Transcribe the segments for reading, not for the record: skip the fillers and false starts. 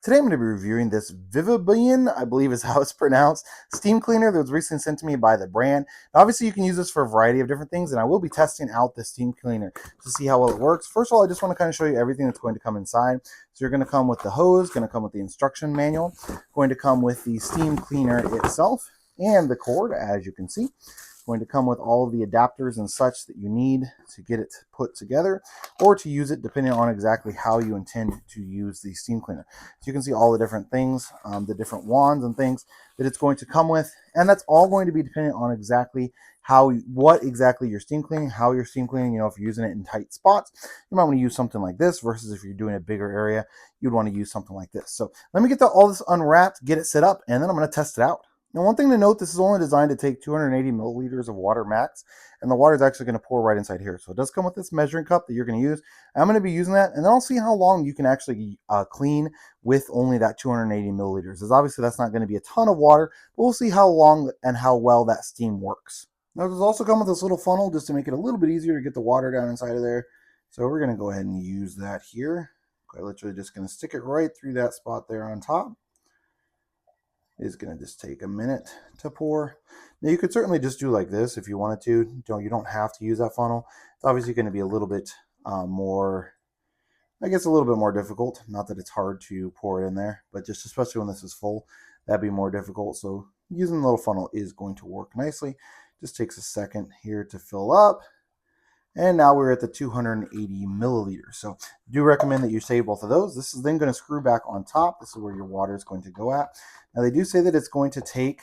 Today I'm going to be reviewing this Vivibyan, I believe is how it's pronounced, steam cleaner that was recently sent to me by the brand. Now, obviously, you can use this for a variety of different things, and I will be testing out this steam cleaner to see how well it works. First of all, I just want to kind of show you everything that's going to come inside. So you're going to come with the hose, going to come with the instruction manual, going to come with the steam cleaner itself, and the cord, as you can see. Going to come with all of the adapters and such that you need to get it put together or to use it depending on exactly how you intend to use the steam cleaner. So you can see all the different things, the different wands and things that it's going to come with, and that's all going to be dependent on exactly what exactly you're steam cleaning, how you're steam cleaning. You know, if you're using it in tight spots, you might want to use something like this versus if you're doing a bigger area, you'd want to use something like this. So let me get all this unwrapped, get it set up, and then I'm going to test it out. Now, one thing to note, this is only designed to take 280 milliliters of water max, and the water is actually going to pour right inside here. So it does come with this measuring cup that you're going to use. I'm going to be using that, and then I'll see how long you can actually clean with only that 280 milliliters. As obviously that's not going to be a ton of water, but we'll see how long and how well that steam works. Now, there's also come with this little funnel just to make it a little bit easier to get the water down inside of there. So we're going to go ahead and use that here. I'm literally just going to stick it right through that spot there on top. Is going to just take a minute to pour. Now you could certainly just do like this if you wanted to. You don't have to use that funnel. It's obviously going to be a little bit more, I guess a little bit more difficult. Not that it's hard to pour it in there, but just especially when this is full, that'd be more difficult. So using the little funnel is going to work nicely. Just takes a second here to fill up. And now we're at the 280 milliliters. So I do recommend that you save both of those. This is then going to screw back on top. This is where your water is going to go at. Now they do say that it's going to take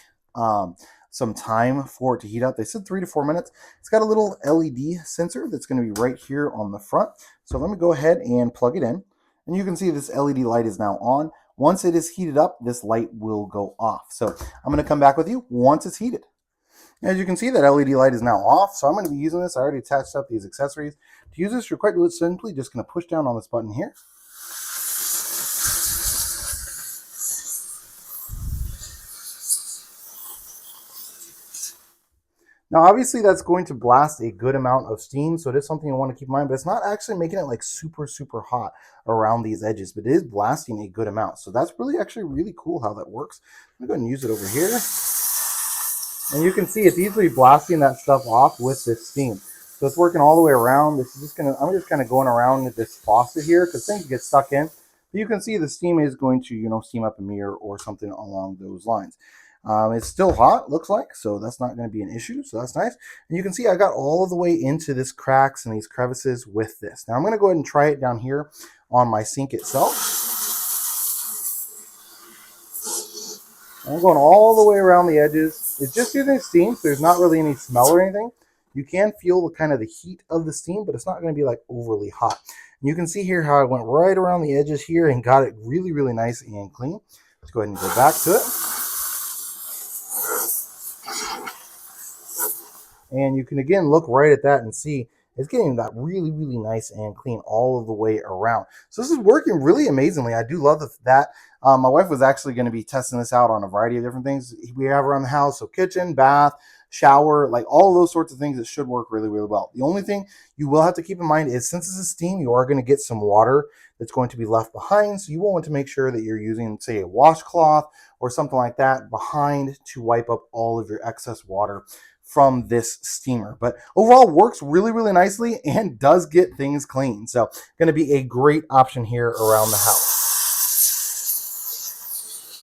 some time for it to heat up. They said 3 to 4 minutes. It's got a little LED sensor that's going to be right here on the front. So let me go ahead and plug it in. And you can see this LED light is now on. Once it is heated up, this light will go off. So I'm going to come back with you once it's heated. As you can see, that LED light is now off, so I'm going to be using this. I already attached up these accessories. To use this, you're quite simply just going to push down on this button here. Now, obviously, that's going to blast a good amount of steam, so it is something you want to keep in mind, but it's not actually making it like super, super hot around these edges, but it is blasting a good amount. So that's really cool how that works. I'm going to go and use it over here. And you can see it's easily blasting that stuff off with this steam. So it's working all the way around. This is just I'm just kind of going around with this faucet here because things get stuck in. But you can see the steam is going to, steam up a mirror or something along those lines. It's still hot, looks like, so that's not going to be an issue. So that's nice. And you can see I got all of the way into this cracks and these crevices with this. Now I'm going to go ahead and try it down here on my sink itself. I'm going all the way around the edges. It's just using steam, so there's not really any smell or anything. You can feel kind of the heat of the steam, but it's not going to be like overly hot. And you can see here how I went right around the edges here and got it really, really nice and clean. Let's go ahead and go back to it. And you can again look right at that and see it's getting that really, really nice and clean all of the way around. So this is working really amazingly. I do love that. My wife was actually going to be testing this out on a variety of different things we have around the house. So kitchen, bath, shower, like all of those sorts of things, it should work really, really well. The only thing you will have to keep in mind is since this is steam, you are going to get some water that's going to be left behind. So you will want to make sure that you're using, say, a washcloth or something like that behind to wipe up all of your excess water from this steamer. But overall works really, really nicely and does get things clean. So going to be a great option here around the house.